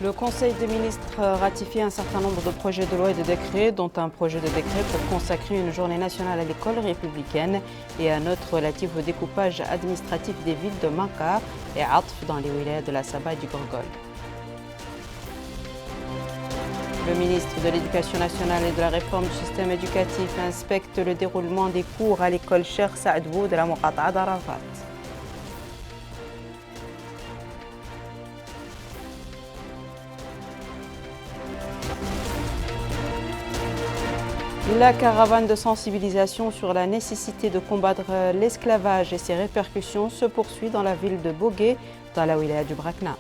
Le Conseil des ministres ratifie un certain nombre de projets de loi et de décrets, dont un projet de décret pour consacrer une journée nationale à l'école républicaine et un autre relatif au découpage administratif des villes de Maka et Atf dans les wilayas de la Saba et du Gorgol. Le ministre de l'Éducation nationale et de la réforme du système éducatif inspecte le déroulement des cours à l'école Cheikh Saad Bou de la Muqata'a d'Arafat. La caravane de sensibilisation sur la nécessité de combattre l'esclavage et ses répercussions se poursuit dans la ville de Bogué, dans la wilaya du Brakna.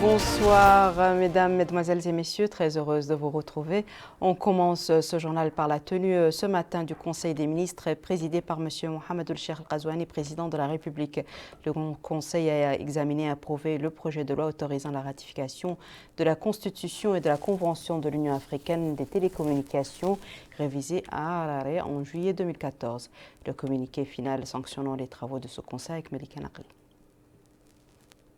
Bonsoir mesdames, mesdemoiselles et messieurs, très heureuse de vous retrouver. On commence ce journal par la tenue ce matin du Conseil des ministres présidé par M. Mohamed Cheikh Al-Ghazouani, président de la République. Le Conseil a examiné et approuvé le projet de loi autorisant la ratification de la Constitution et de la Convention de l'Union africaine des télécommunications révisée à Harare en juillet 2014. Le communiqué final sanctionnant les travaux de ce Conseil avec Melika Naqli.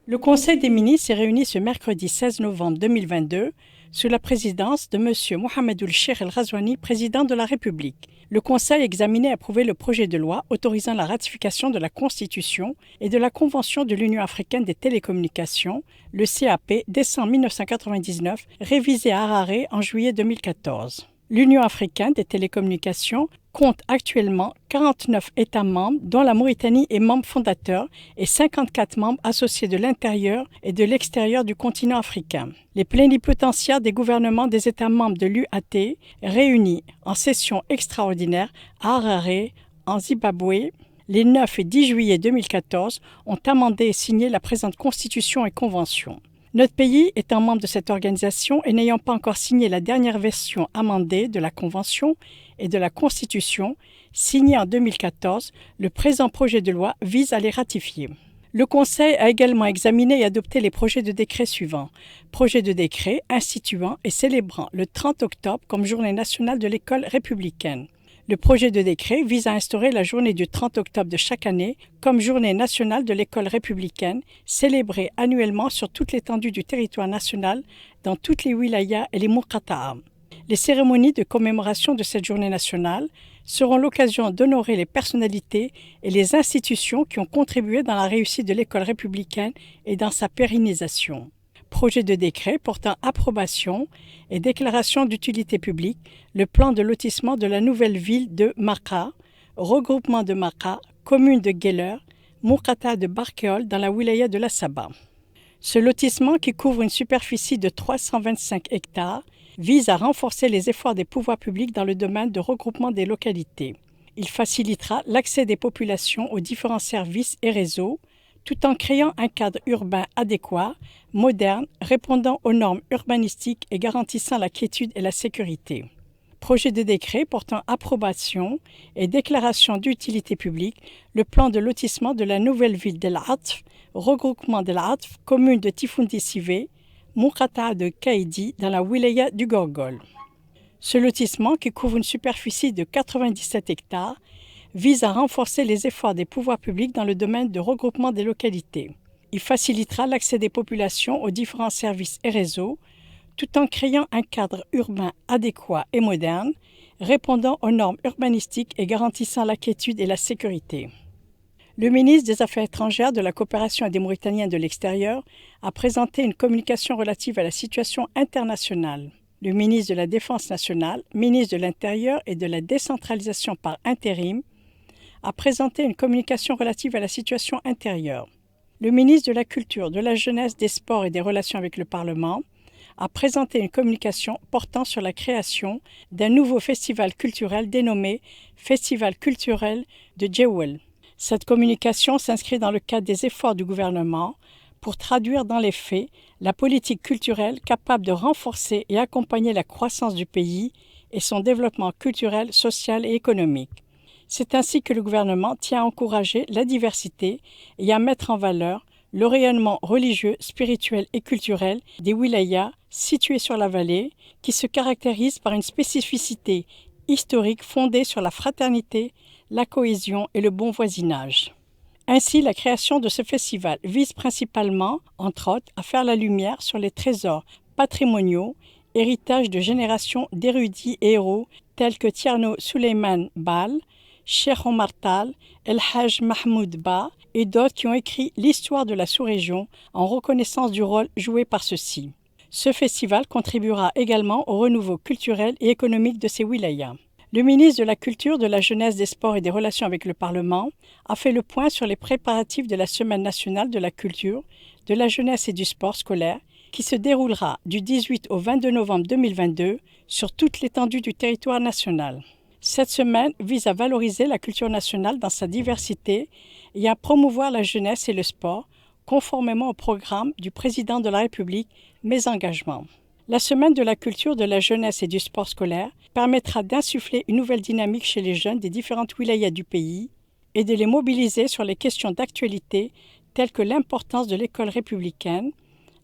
Le Conseil des ministres s'est réuni ce mercredi 16 novembre 2022 sous la présidence de M. Mohamed Cheikh Al-Ghazouani, président de la République. Le Conseil a examiné et approuvé le projet de loi autorisant la ratification de la Constitution et de la Convention de l'Union africaine des télécommunications, le CAP, décembre 1999, révisé à Harare en juillet 2014. L'Union africaine des télécommunications compte actuellement 49 États membres, dont la Mauritanie est membre fondateur, et 54 membres associés de l'intérieur et de l'extérieur du continent africain. Les plénipotentiaires des gouvernements des États membres de l'UAT, réunis en session extraordinaire à Harare, en Zimbabwe, les 9 et 10 juillet 2014, ont amendé et signé la présente Constitution et Convention. Notre pays étant membre de cette organisation et n'ayant pas encore signé la dernière version amendée de la Convention et de la Constitution, signée en 2014, le présent projet de loi vise à les ratifier. Le Conseil a également examiné et adopté les projets de décret suivants. Projet de décret instituant et célébrant le 30 octobre comme journée nationale de l'école républicaine. Le projet de décret vise à instaurer la journée du 30 octobre de chaque année comme journée nationale de l'école républicaine, célébrée annuellement sur toute l'étendue du territoire national, dans toutes les wilayas et les muqata'a. Les cérémonies de commémoration de cette journée nationale seront l'occasion d'honorer les personnalités et les institutions qui ont contribué dans la réussite de l'école républicaine et dans sa pérennisation. Projet de décret portant approbation et déclaration d'utilité publique, le plan de lotissement de la nouvelle ville de Maka, regroupement de Maka, commune de Gueller, Muqata'a de Barkeol dans la wilaya de la Saba. Ce lotissement, qui couvre une superficie de 325 hectares, vise à renforcer les efforts des pouvoirs publics dans le domaine de regroupement des localités. Il facilitera l'accès des populations aux différents services et réseaux, tout en créant un cadre urbain adéquat, moderne, répondant aux normes urbanistiques et garantissant la quiétude et la sécurité. Projet de décret portant approbation et déclaration d'utilité publique, le plan de lotissement de la nouvelle ville d'El Atf, regroupement d'El Atf, commune de Tifondi-Sivé, Muqata'a de Kaïdi dans la wilaya du Gorgol. Ce lotissement, qui couvre une superficie de 97 hectares, vise à renforcer les efforts des pouvoirs publics dans le domaine de regroupement des localités. Il facilitera l'accès des populations aux différents services et réseaux, tout en créant un cadre urbain adéquat et moderne, répondant aux normes urbanistiques et garantissant la quiétude et la sécurité. Le ministre des Affaires étrangères, de la Coopération et des Mauritaniens de l'extérieur a présenté une communication relative à la situation internationale. Le ministre de la Défense nationale, ministre de l'Intérieur et de la décentralisation par intérim, a présenté une communication relative à la situation intérieure. Le ministre de la Culture, de la Jeunesse, des Sports et des Relations avec le Parlement a présenté une communication portant sur la création d'un nouveau festival culturel dénommé Festival culturel de Djewel. Cette communication s'inscrit dans le cadre des efforts du gouvernement pour traduire dans les faits la politique culturelle capable de renforcer et accompagner la croissance du pays et son développement culturel, social et économique. C'est ainsi que le gouvernement tient à encourager la diversité et à mettre en valeur le rayonnement religieux, spirituel et culturel des wilayas situés sur la vallée, qui se caractérisent par une spécificité historique fondée sur la fraternité, la cohésion et le bon voisinage. Ainsi, la création de ce festival vise principalement, entre autres, à faire la lumière sur les trésors patrimoniaux, héritage de générations d'érudits et héros tels que Tierno Suleiman Bal, Cheikh Omar Tal, El Hajj Mahmoud Ba et d'autres qui ont écrit l'histoire de la sous-région en reconnaissance du rôle joué par ceux-ci. Ce festival contribuera également au renouveau culturel et économique de ces wilayas. Le ministre de la Culture, de la Jeunesse, des Sports et des Relations avec le Parlement a fait le point sur les préparatifs de la Semaine nationale de la culture, de la jeunesse et du sport scolaire qui se déroulera du 18 au 22 novembre 2022 sur toute l'étendue du territoire national. Cette semaine vise à valoriser la culture nationale dans sa diversité et à promouvoir la jeunesse et le sport, conformément au programme du Président de la République, Mes engagements. La Semaine de la culture, de la jeunesse et du sport scolaire permettra d'insuffler une nouvelle dynamique chez les jeunes des différentes wilayas du pays et de les mobiliser sur les questions d'actualité telles que l'importance de l'école républicaine,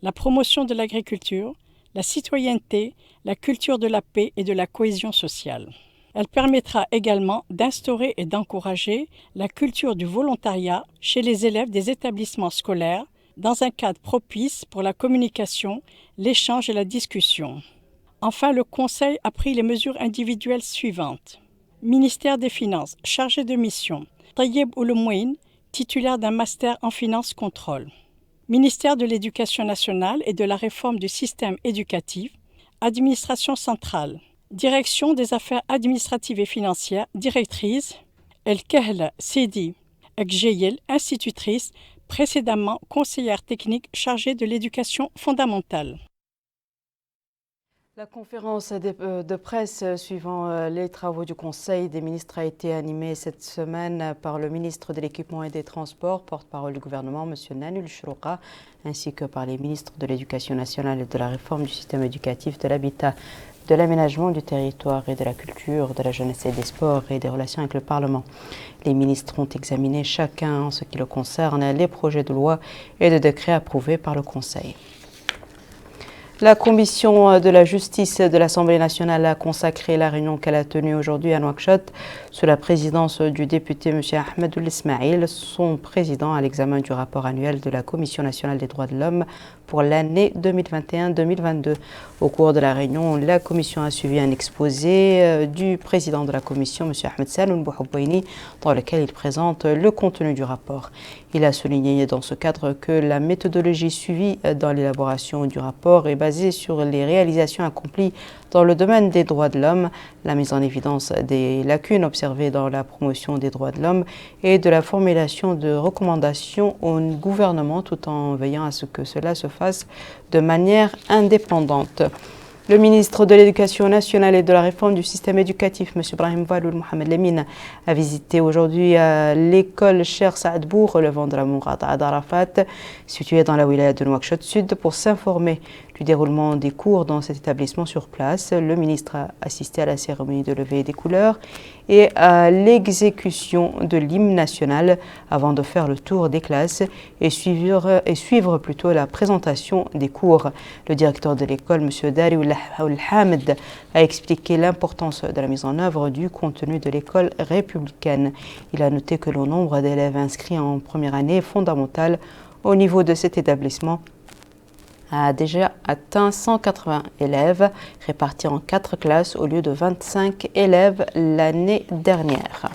la promotion de l'agriculture, la citoyenneté, la culture de la paix et de la cohésion sociale. Elle permettra également d'instaurer et d'encourager la culture du volontariat chez les élèves des établissements scolaires dans un cadre propice pour la communication, l'échange et la discussion. Enfin, le Conseil a pris les mesures individuelles suivantes. Ministère des Finances, chargé de mission, Tayyeb Oulemouine, titulaire d'un master en finance contrôle. Ministère de l'Éducation nationale et de la réforme du système éducatif, Administration centrale, Direction des affaires administratives et financières, directrice, El Kahla Sidi Ekjeyel, institutrice, précédemment conseillère technique chargée de l'éducation fondamentale. La conférence de presse suivant les travaux du Conseil des ministres a été animée cette semaine par le ministre de l'Équipement et des Transports, porte-parole du gouvernement, M. Nanul Chourouqa, ainsi que par les ministres de l'Éducation nationale et de la réforme du système éducatif, de l'habitat, de l'aménagement du territoire et de la culture, de la jeunesse et des sports et des relations avec le Parlement. Les ministres ont examiné chacun, en ce qui le concerne, les projets de loi et de décrets approuvés par le Conseil. La commission de la justice de l'Assemblée nationale a consacré la réunion qu'elle a tenue aujourd'hui à Nouakchott sous la présidence du député M. Ahmed Ould Ismail, son président, à l'examen du rapport annuel de la Commission nationale des droits de l'homme pour l'année 2021-2022. Au cours de la réunion, la commission a suivi un exposé du président de la commission, M. Ahmed Saloun Bouhoubouni, dans lequel il présente le contenu du rapport. Il a souligné dans ce cadre que la méthodologie suivie dans l'élaboration du rapport est basée sur les réalisations accomplies dans le domaine des droits de l'homme, la mise en évidence des lacunes observées dans la promotion des droits de l'homme et de la formulation de recommandations au gouvernement tout en veillant à ce que cela se fasse de manière indépendante. Le ministre de l'Éducation nationale et de la réforme du système éducatif, M. Brahim Waloul Mohamed Lemine, a visité aujourd'hui l'école Cheikh Saad Bou relevant de la Mourada'a d'Arafat, située dans la wilaya de Nouakchott Sud, pour s'informer du déroulement des cours dans cet établissement sur place. Le ministre a assisté à la cérémonie de levée des couleurs et à l'exécution de l'hymne national avant de faire le tour des classes et suivre plutôt la présentation des cours. Le directeur de l'école, M. Dari Hamed, a expliqué l'importance de la mise en œuvre du contenu de l'école républicaine. Il a noté que le nombre d'élèves inscrits en première année fondamentale au niveau de cet établissement a déjà atteint 180 élèves répartis en 4 classes au lieu de 25 élèves l'année dernière.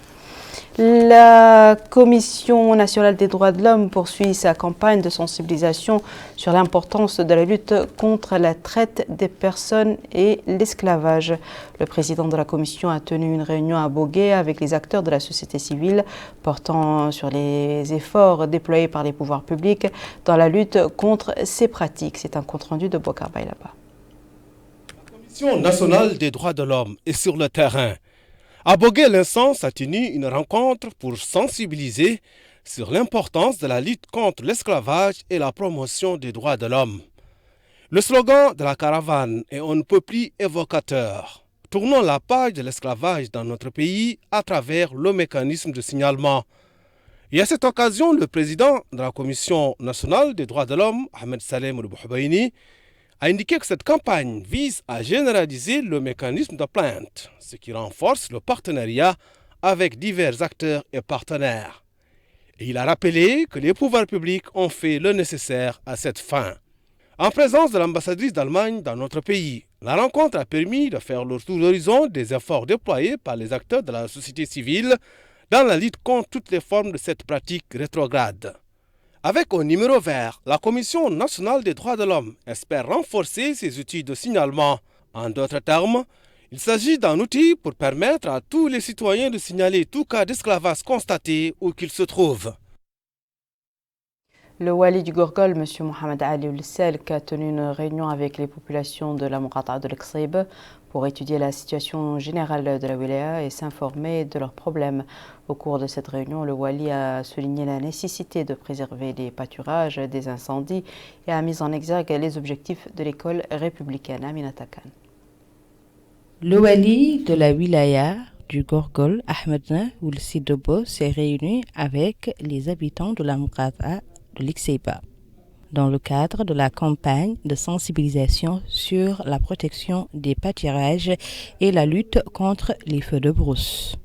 La Commission nationale des droits de l'homme poursuit sa campagne de sensibilisation sur l'importance de la lutte contre la traite des personnes et l'esclavage. Le président de la Commission a tenu une réunion à Bogué avec les acteurs de la société civile portant sur les efforts déployés par les pouvoirs publics dans la lutte contre ces pratiques. C'est un compte-rendu de Bokar Baylaba. La Commission nationale des droits de l'homme est sur le terrain. À Bogué, l'instance a tenu une rencontre pour sensibiliser sur l'importance de la lutte contre l'esclavage et la promotion des droits de l'homme. Le slogan de la caravane est on ne peut plus évocateur. Tournons la page de l'esclavage dans notre pays à travers le mécanisme de signalement. Et à cette occasion, le président de la Commission nationale des droits de l'homme, Ahmed Salem Bouhbaini, a indiqué que cette campagne vise à généraliser le mécanisme de plainte, ce qui renforce le partenariat avec divers acteurs et partenaires. Et il a rappelé que les pouvoirs publics ont fait le nécessaire à cette fin. En présence de l'ambassadrice d'Allemagne dans notre pays, la rencontre a permis de faire le tour d'horizon des efforts déployés par les acteurs de la société civile dans la lutte contre toutes les formes de cette pratique rétrograde. Avec au numéro vert, la Commission nationale des droits de l'homme espère renforcer ses outils de signalement. En d'autres termes, il s'agit d'un outil pour permettre à tous les citoyens de signaler tout cas d'esclavage constaté où qu'il se trouve. Le wali du Gorgol, M. Mohamed Ali Oulselk, a tenu une réunion avec les populations de la Muqata'a de l'Qsaïba pour étudier la situation générale de la wilaya et s'informer de leurs problèmes. Au cours de cette réunion, le wali a souligné la nécessité de préserver les pâturages des incendies et a mis en exergue les objectifs de l'école républicaine. Aminata Khan. Le wali de la wilaya du Gorgol, Ahmed Oulsidobo, s'est réuni avec les habitants de la Muqata'a de l'Qsaïba dans le cadre de la campagne de sensibilisation sur la protection des pâturages et la lutte contre les feux de brousse.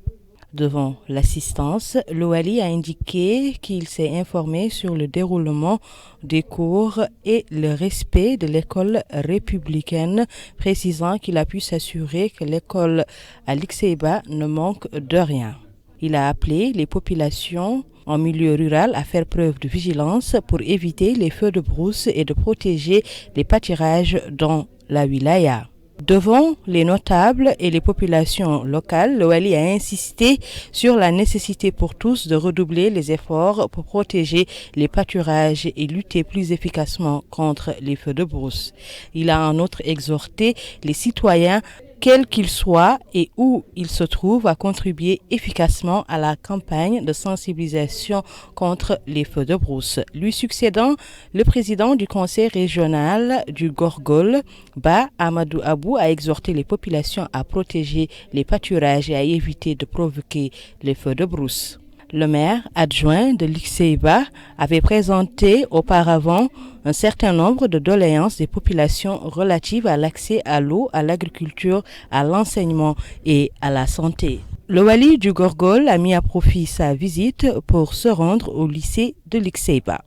Devant l'assistance, le wali a indiqué qu'il s'est informé sur le déroulement des cours et le respect de l'école républicaine, précisant qu'il a pu s'assurer que l'école à l'Qsaïba ne manque de rien. Il a appelé les populations en milieu rural à faire preuve de vigilance pour éviter les feux de brousse et de protéger les pâturages dans la wilaya. Devant les notables et les populations locales, le wali a insisté sur la nécessité pour tous de redoubler les efforts pour protéger les pâturages et lutter plus efficacement contre les feux de brousse. Il a en outre exhorté les citoyens, quels qu'ils soient et où ils se trouvent, à contribuer efficacement à la campagne de sensibilisation contre les feux de brousse. Lui succédant, le président du conseil régional du Gorgol, Ba Amadou Abou, a exhorté les populations à protéger les pâturages et à éviter de provoquer les feux de brousse. Le maire adjoint de l'Qsaïba avait présenté auparavant un certain nombre de doléances des populations relatives à l'accès à l'eau, à l'agriculture, à l'enseignement et à la santé. Le wali du Gorgol a mis à profit sa visite pour se rendre au lycée de l'Qsaïba.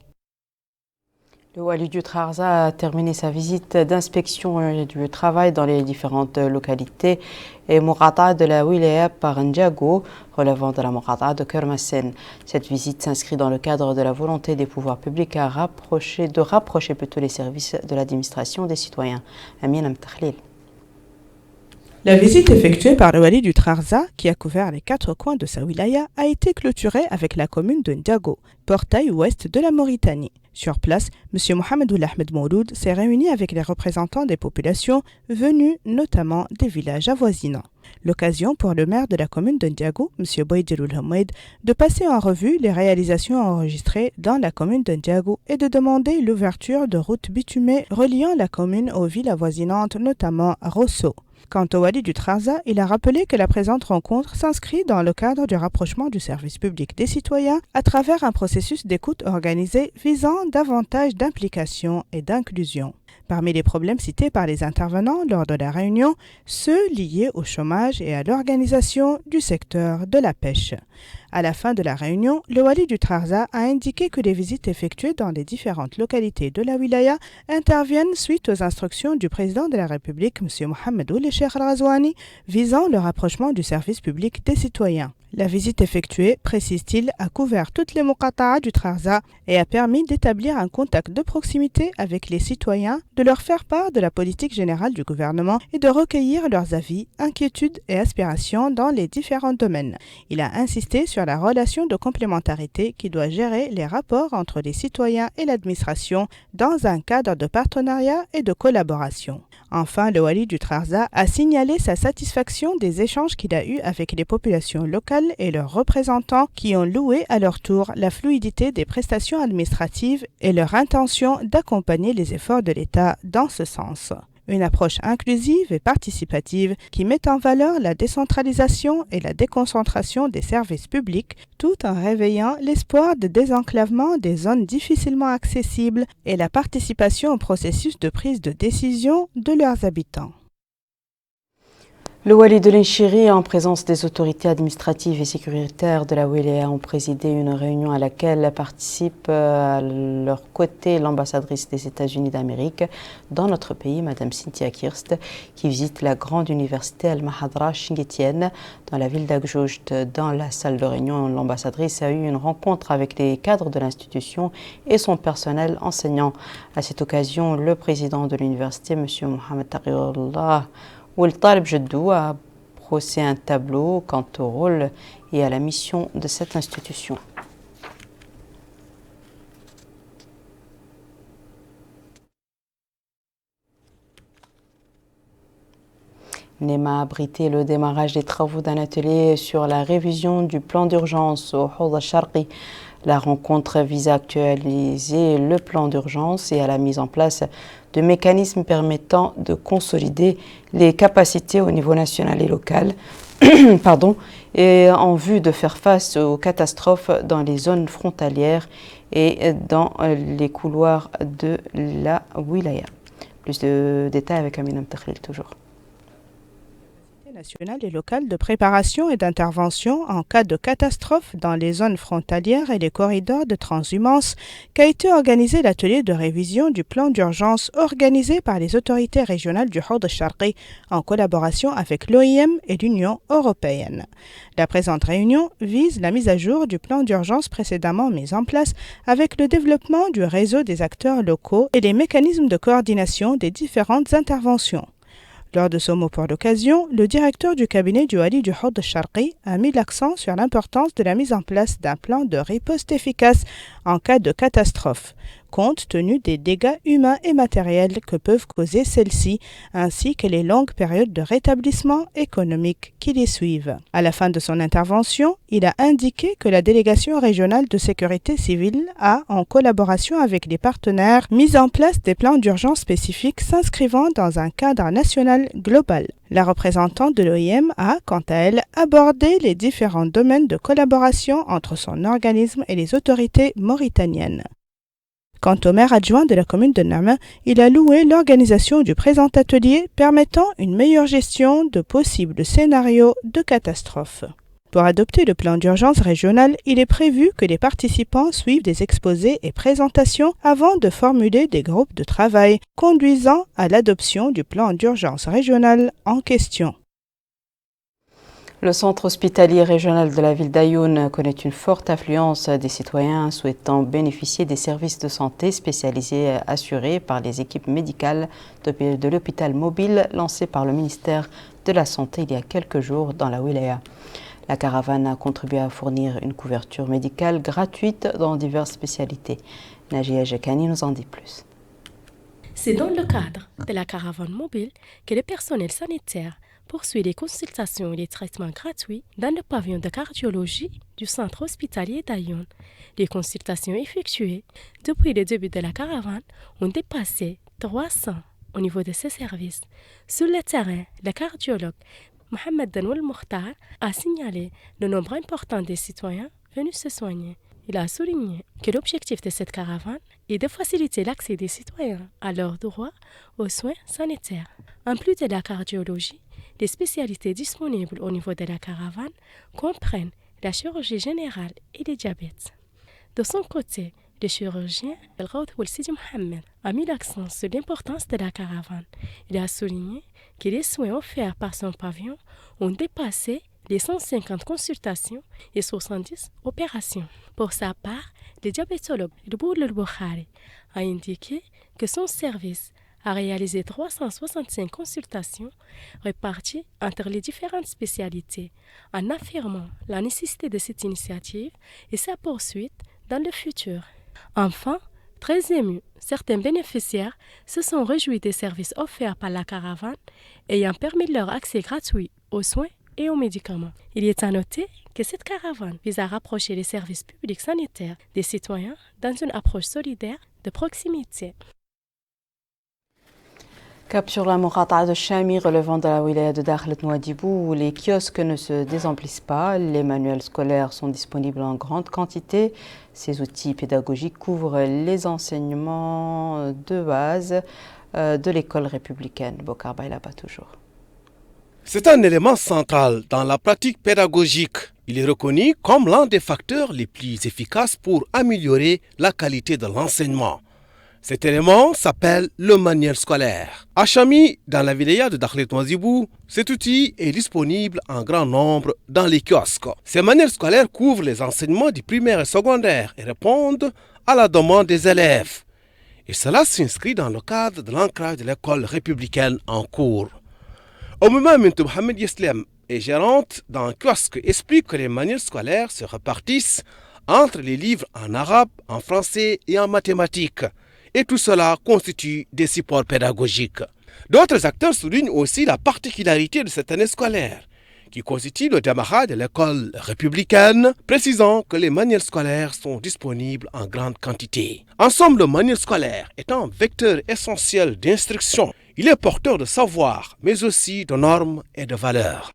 Le wali du Trarza a terminé sa visite d'inspection du travail dans les différentes localités et Muqata'a de la wilaya par Ndiago, relevant de la Muqata'a de Kermassen. Cette visite s'inscrit dans le cadre de la volonté des pouvoirs publics de rapprocher plutôt les services de l'administration des citoyens. Amine Amtakhlil. La visite effectuée par le wali du Trarza, qui a couvert les 4 coins de sa wilaya, a été clôturée avec la commune de Ndiago, portail ouest de la Mauritanie. Sur place, M. Mohamed Ahmed Mouloud s'est réuni avec les représentants des populations venus notamment des villages avoisinants. L'occasion pour le maire de la commune de Ndiago, M. Boïdiloul Hamoued, de passer en revue les réalisations enregistrées dans la commune de Ndiago et de demander l'ouverture de routes bitumées reliant la commune aux villes avoisinantes, notamment Rosso. Quant au wali du Trarza, il a rappelé que la présente rencontre s'inscrit dans le cadre du rapprochement du service public des citoyens à travers un processus d'écoute organisé visant davantage d'implication et d'inclusion. Parmi les problèmes cités par les intervenants lors de la réunion, ceux liés au chômage et à l'organisation du secteur de la pêche. À la fin de la réunion, le wali du Trarza a indiqué que les visites effectuées dans les différentes localités de la wilaya interviennent suite aux instructions du président de la République, M. Mohamed Ould Cheikh Al-Ghazouani, visant le rapprochement du service public des citoyens. La visite effectuée, précise-t-il, a couvert toutes les Muqata'a du Trarza et a permis d'établir un contact de proximité avec les citoyens, de leur faire part de la politique générale du gouvernement et de recueillir leurs avis, inquiétudes et aspirations dans les différents domaines. Il a insisté sur la relation de complémentarité qui doit gérer les rapports entre les citoyens et l'administration dans un cadre de partenariat et de collaboration. Enfin, le wali du Trarza a signalé sa satisfaction des échanges qu'il a eus avec les populations locales et leurs représentants qui ont loué à leur tour la fluidité des prestations administratives et leur intention d'accompagner les efforts de l'État dans ce sens. une approche inclusive et participative qui met en valeur la décentralisation et la déconcentration des services publics tout en réveillant l'espoir de désenclavement des zones difficilement accessibles et la participation au processus de prise de décision de leurs habitants. Le Wali de l'Inchiri, en présence des autorités administratives et sécuritaires de la wilaya, ont présidé une réunion à laquelle participe à leur côté l'ambassadrice des États-Unis d'Amérique dans notre pays, Mme Cynthia Kirst, qui visite la grande université Al-Mahadra Chinguetienne dans la ville d'Agjoujt. Dans la salle de réunion, l'ambassadrice a eu une rencontre avec les cadres de l'institution et son personnel enseignant. À cette occasion, le président de l'université, M. Mohamed Taqiyullah Talib Jeddou, a brossé un tableau quant au rôle et à la mission de cette institution. NEMA a abrité le démarrage des travaux d'un atelier sur la révision du plan d'urgence au Hawd al-Sharqi. La rencontre vise à actualiser le plan d'urgence et à la mise en place de mécanismes permettant de consolider les capacités au niveau national et local et en vue de faire face aux catastrophes dans les zones frontalières et dans les couloirs de la wilaya. Plus de détails avec Amina Mtakhlil toujours. Nationale et locale de préparation et d'intervention en cas de catastrophe dans les zones frontalières et les corridors de transhumance qu'a été organisé l'atelier de révision du plan d'urgence organisé par les autorités régionales du Hawd al-Sharqi en collaboration avec l'OIM et l'Union européenne. La présente réunion vise la mise à jour du plan d'urgence précédemment mis en place avec le développement du réseau des acteurs locaux et les mécanismes de coordination des différentes interventions. Lors de ce mot pour l'occasion, le directeur du cabinet du Wali du Hawd al-Sharqi a mis l'accent sur l'importance de la mise en place d'un plan de riposte efficace en cas de catastrophe, compte tenu des dégâts humains et matériels que peuvent causer celles-ci, ainsi que les longues périodes de rétablissement économique qui les suivent. À la fin de son intervention, il a indiqué que la délégation régionale de sécurité civile a, en collaboration avec les partenaires, mis en place des plans d'urgence spécifiques s'inscrivant dans un cadre national global. La représentante de l'OIM a, quant à elle, abordé les différents domaines de collaboration entre son organisme et les autorités mauritaniennes. Quant au maire adjoint de la commune de Nama, il a loué l'organisation du présent atelier permettant une meilleure gestion de possibles scénarios de catastrophe. Pour adopter le plan d'urgence régional, il est prévu que les participants suivent des exposés et présentations avant de formuler des groupes de travail conduisant à l'adoption du plan d'urgence régional en question. Le centre hospitalier régional de la ville d'Ayoun connaît une forte affluence des citoyens souhaitant bénéficier des services de santé spécialisés assurés par les équipes médicales de l'hôpital mobile lancé par le ministère de la Santé il y a quelques jours dans la wilaya. La caravane a contribué à fournir une couverture médicale gratuite dans diverses spécialités. Najia Jekani nous en dit plus. C'est dans le cadre de la caravane mobile que le personnel sanitaire poursuit les consultations et les traitements gratuits dans le pavillon de cardiologie du centre hospitalier d'Ayoun. Les consultations effectuées depuis le début de la caravane ont dépassé 300 au niveau de ces services. Sur le terrain, le cardiologue Mohamed Danoul Mokhtar a signalé le nombre important des citoyens venus se soigner. Il a souligné que l'objectif de cette caravane est de faciliter l'accès des citoyens à leur droit aux soins sanitaires. En plus de la cardiologie, les spécialités disponibles au niveau de la caravane comprennent la chirurgie générale et le diabète. De son côté, le chirurgien El-Ghawth Sidi Mohamed a mis l'accent sur l'importance de la caravane. Il a souligné que les soins offerts par son pavillon ont dépassé les 150 consultations et 70 opérations. Pour sa part, le diabétologue Boul El-Boukhari a indiqué que son service a réalisé 365 consultations réparties entre les différentes spécialités, en affirmant la nécessité de cette initiative et sa poursuite dans le futur. Enfin, très émus, certains bénéficiaires se sont réjouis des services offerts par la caravane ayant permis leur accès gratuit aux soins et aux médicaments. Il est à noter que cette caravane vise à rapprocher les services publics sanitaires des citoyens dans une approche solidaire de proximité. Cap sur la Mourata'a de Chami relevant de la wilaya de Dakhlet Nouadhibou où les kiosques ne se désemplissent pas. Les manuels scolaires sont disponibles en grande quantité. Ces outils pédagogiques couvrent les enseignements de base de l'école républicaine. Bokar Baïla pas toujours. C'est un élément central dans la pratique pédagogique. Il est reconnu comme l'un des facteurs les plus efficaces pour améliorer la qualité de l'enseignement. Cet élément s'appelle le manuel scolaire. À Chami, dans la wilaya de Dakhlet Nouadhibou, cet outil est disponible en grand nombre dans les kiosques. Ces manuels scolaires couvrent les enseignements du primaire et secondaire et répondent à la demande des élèves. Et cela s'inscrit dans le cadre de l'ancrage de l'école républicaine en cours. Au moment où Mohamed Yeslem est gérante d'un kiosque, explique que les manuels scolaires se répartissent entre les livres en arabe, en français et en mathématiques. Et tout cela constitue des supports pédagogiques. D'autres acteurs soulignent aussi la particularité de cette année scolaire, qui constitue le démarrage de l'école républicaine, précisant que les manuels scolaires sont disponibles en grande quantité. En somme, le manuel scolaire est un vecteur essentiel d'instruction. Il est porteur de savoir, mais aussi de normes et de valeurs.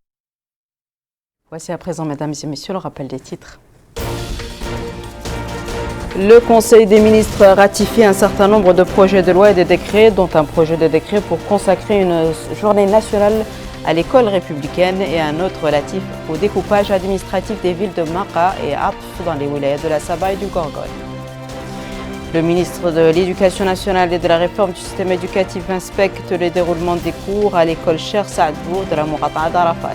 Voici à présent, mesdames et messieurs, le rappel des titres. Le Conseil des ministres ratifie un certain nombre de projets de loi et de décrets, dont un projet de décret pour consacrer une journée nationale à l'école républicaine et un autre relatif au découpage administratif des villes de Maqa et Atf dans les wilayas de la Saba et du Gorgol. Le ministre de l'Éducation nationale et de la réforme du système éducatif inspecte le déroulement des cours à l'école Cheikh Saad Bou de la Mourata'a d'Arafat.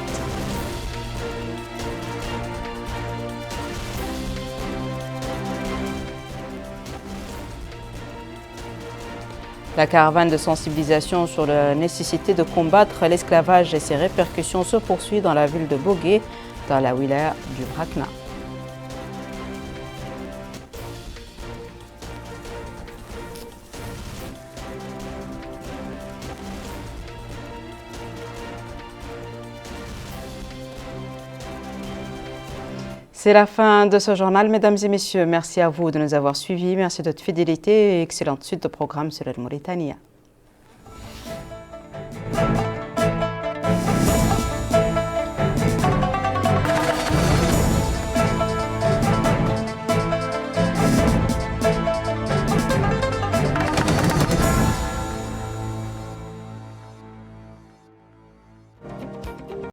La caravane de sensibilisation sur la nécessité de combattre l'esclavage et ses répercussions se poursuit dans la ville de Bogué, dans la wilaya du Brakna. C'est la fin de ce journal, mesdames et messieurs. Merci à vous de nous avoir suivis. Merci de votre fidélité et excellente suite de programme sur la Mauritanie.